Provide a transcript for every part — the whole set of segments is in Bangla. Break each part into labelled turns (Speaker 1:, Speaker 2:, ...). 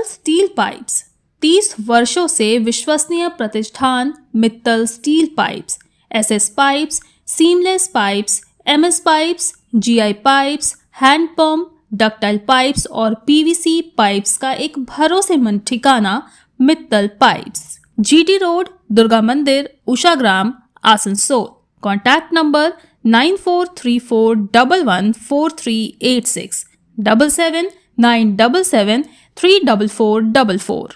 Speaker 1: मित्तल स्टील पाइप्स 30 वर्षों से विश्वसनीय प्रतिष्ठान Mittal steel pipes, SS pipes, seamless pipes, MS pipes, GI pipes, hand pump, ductile pipes और पीवीसी पाइप्स का एक भरोसेमंद ठिकाना Mittal pipes, GT road, Durga मंदिर, उषाग्राम, आसनसोल। Contact number 9434114386 7797734444।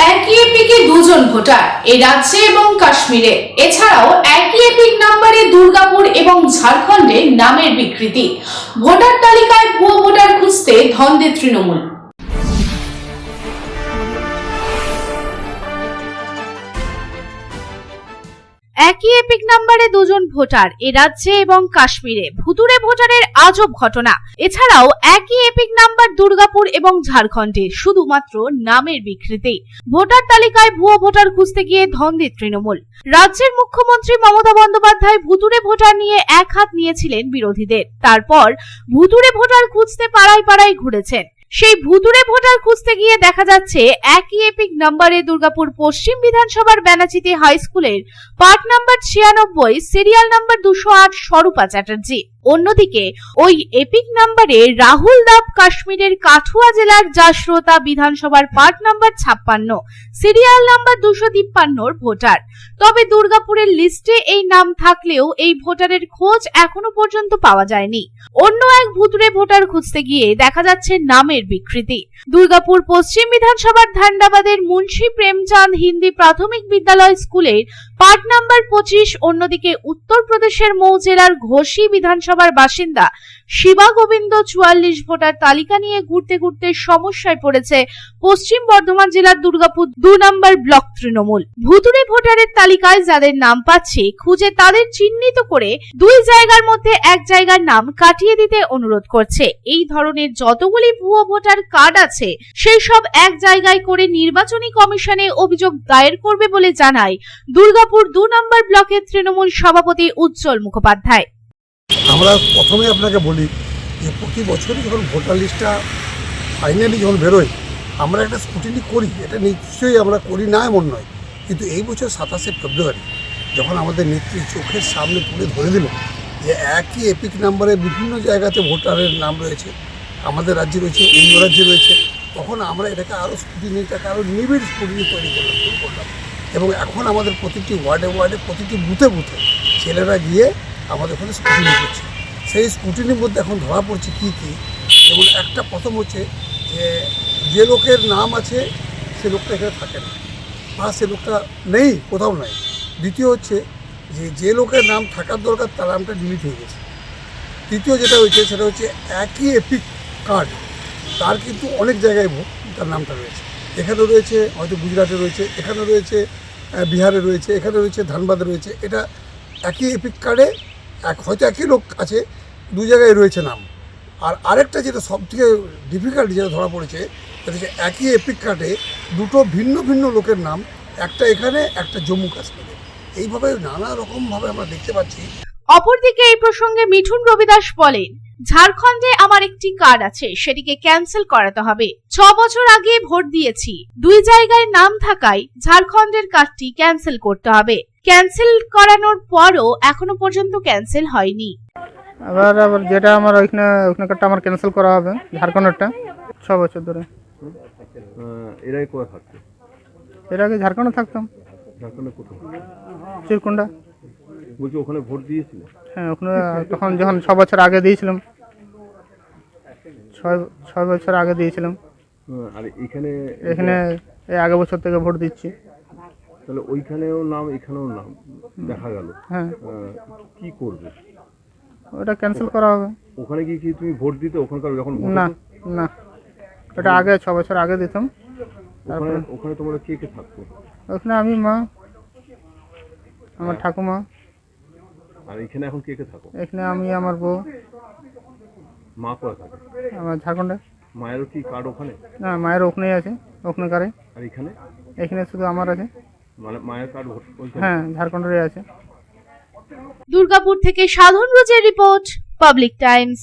Speaker 2: একই এপিকে দুজন ভোটার এই রাজ্যে এবং কাশ্মীরে, এছাড়াও একই এপিক নাম্বারে দুর্গাপুর এবং ঝাড়খণ্ডে নামের বিকৃতি। ভোটার তালিকায় ভুয়ো ভোটার খুঁজতে ধন্দে তৃণমূল। একই এপিক নাম্বারে দুজন ভোটার এ রাজ্যে এবং কাশ্মীরে, ভুতুড়ে ভোটারের আজব ঘটনা। এছাড়াও একই এপিক নাম্বার দুর্গাপুর এবং ঝাড়খণ্ডে, শুধুমাত্র নামের বিকৃতি। ভোটার তালিকায় ভুয়ো ভোটার খুঁজতে গিয়ে ধন্দে তৃণমূল। রাজ্যের মুখ্যমন্ত্রী মমতা বন্দ্যোপাধ্যায় ভুতুড়ে ভোটার নিয়ে এক হাত নিয়েছিলেন বিরোধীদের, তারপর ভুতুড়ে ভোটার খুঁজতে পাড়ায় পাড়ায় ঘুরেছেন। সেই ভুতুড়ে ভোটার খুঁজতে গিয়ে দেখা যাচ্ছে একই এপিক নাম্বারে দুর্গাপুর পশ্চিম বিধানসভার ব্যানাচিতি হাই স্কুলের part number 96, serial number 208 স্বরূপা Chatterjee. অন্যদিকে ওই এপিক নাম্বারে রাহুল দাব কাশ্মীরের কাঠুয়া জেলার জাসরোতা বিধানসভার part number 56, serial number 253 voter. তবে দুর্গাপুরের লিস্টে এই নাম থাকলেও এই ভোটারের খোঁজ এখনো পর্যন্ত পাওয়া যায়নি। অন্য এক ভুতুড়ে ভোটার খুঁজতে গিয়ে দেখা যাচ্ছে নামের বিকৃতি। দুর্গাপুর পশ্চিম বিধানসভার ধান্ডাবাদের মুন্সি প্রেমচাঁদ হিন্দি প্রাথমিক বিদ্যালয় স্কুলের পার্ট নাম্বার 25। অন্যদিকে উত্তরপ্রদেশের মৌ জেলার ঘোষী বিধানসভার বাসিন্দা শিবা গোবিন্দ 44 ভোটার তালিকা নিয়ে ঘুরতে ঘুরতে সমস্যায় পড়েছে পশ্চিম বর্ধমান জেলার দুর্গাপুর 2 নম্বর ব্লক তৃণমূল। ভুতুড়ে ভোটারের তালিকায় যাদের নাম পাচ্ছে, খুঁজে তাদের চিহ্নিত করে 2 জায়গার মধ্যে এক জায়গার নাম কাটিয়ে দিতে অনুরোধ করছে। এই ধরনের যতগুলি ভুয়ো ভোটার কার্ড আছে সেই সব এক জায়গায় করে নির্বাচনী কমিশনে অভিযোগ দায়ের করবে বলে জানায় দুর্গাপুর 2 নম্বর ব্লকের তৃণমূল সভাপতি উজ্জ্বল মুখোপাধ্যায়।
Speaker 3: আমরা প্রথমে আপনাকে বলি যে প্রতি বছরই যখন ভোটার লিস্টটা ফাইনালি যখন বেরোয় আমরা একটা স্ক্রুটিনি করি, এটা নিশ্চয়ই আমরা করি না এমন নয়, কিন্তু এই বছর 27শে ফেব্রুয়ারি যখন আমাদের নেত্রী চোখের সামনে তুলে ধরে দিল যে একই এপিক নাম্বারে বিভিন্ন জায়গাতে ভোটারের নাম রয়েছে, আমাদের রাজ্যে রয়েছে, অন্য রাজ্যে রয়েছে, তখন আমরা এটাকে আরও স্ক্রুটিনিটাকে আরও নিবিড় স্ক্রুটিনি তৈরি করলাম। এবং এখন আমাদের প্রতিটি ওয়ার্ডে ওয়ার্ডে, প্রতিটি বুথে বুথে ছেলেরা গিয়ে আমাদের ওখানে স্ক্রুটিনি করছে। সেই স্ক্রুটিনির মধ্যে এখন ধরা পড়ছে কী কী, যেমন একটা প্রথম হচ্ছে যে লোকের নাম আছে সে লোকটা এখানে থাকে না বা সে লোকটা নেই, কোথাও নাই। দ্বিতীয় হচ্ছে যে লোকের নাম থাকার দরকার তার নামটা ডিলিট হয়ে গেছে। তৃতীয় যেটা হয়েছে সেটা হচ্ছে একই এপিক কার্ড, তার কিন্তু অনেক জায়গায় তার নামটা রয়েছে। এখানে রয়েছে হয়তো গুজরাটে রয়েছে, এখানে রয়েছে বিহারে রয়েছে, এখানে রয়েছে ধানবাদে রয়েছে। এটা একই এপিক কার্ডে হয়তো একই লোক আছে, 2 জায়গায় রয়েছে নাম। আর আরেকটা যেটা সবথেকে ডিফিকাল্ট যেটা ধরা পড়েছে সেটা হচ্ছে একই এপিক কার্ডে 2টো ভিন্ন ভিন্ন লোকের নাম, একটা এখানে একটা জম্মু কাশ্মীরে। এইভাবে নানা রকমভাবে আমরা দেখতে পাচ্ছি।
Speaker 2: অপরদিকে এই প্রসঙ্গে মিঠুন রবিদাস বলেন, ঝাড়খণ্ডে আমার একটি কার্ড আছে, সেটিকে ক্যান্সেল করাতে হবে। 6 বছর আগে ভোট দিয়েছি, 2 জায়গায় নাম থাকায় ঝাড়খণ্ডের কার্ডটি ক্যান্সেল করতে হবে। ক্যান্সেল করানোর পরও এখনো পর্যন্ত ক্যান্সেল হয়নি।
Speaker 4: আবার যেটা আমার ওইখানকারটা আমার ক্যান্সেল করা হবে, ঝাড়খণ্ডেরটা 6 বছর ধরে।
Speaker 5: এর আগে কোথায় থাকতো?
Speaker 4: এর আগে ঝাড়খণ্ডে থাকতাম।
Speaker 5: ঝাড়খণ্ডে কোথায়?
Speaker 4: চিরকুন্ডা।
Speaker 5: বলছি ওখানে ভোট দিয়েছিল?
Speaker 4: হ্যাঁ, ওখানে তখন যখন 6 বছর আগে দিয়েছিলাম, 6 বছর আগে দিয়েছিলাম।
Speaker 5: আর এখানে
Speaker 4: এই আগের বছর থেকে ভোট দিচ্ছি।
Speaker 5: তাহলে ওইখানেও নাম এখানেও নাম দেখা গেল।
Speaker 4: হ্যাঁ,
Speaker 5: কি করবে?
Speaker 4: ওটা ক্যান্সেল করা হবে।
Speaker 5: ওখানে কি তুমি ভোট দিতে ওখানকার যখন?
Speaker 4: না না, ওটা আগে 6 বছর আগে দিতাম।
Speaker 5: ওখানে তোমরা কে কে থাকতো?
Speaker 4: ওখানে আমি, মা, আমার ঠাকুমা।
Speaker 5: আর এখানে এখন কে কে থাকো?
Speaker 4: এখানে আমি, আমার বউ।
Speaker 5: মা কোথায় থাকে?
Speaker 4: আমার ঝাড়খণ্ডে।
Speaker 5: মায়েরও কি কার্ড ওখানে?
Speaker 4: না, মায়ের ওখানেই আছে, ওখানে কারে।
Speaker 5: আর এখানে?
Speaker 4: এখানে শুধু আমার আছে।
Speaker 5: মানে মায়ের কার্ড?
Speaker 4: হ্যাঁ, ঝাড়খণ্ডেরই আছে।
Speaker 2: দুর্গাপুর থেকে সাধন রোজের রিপোর্ট, পাবলিক টাইমস।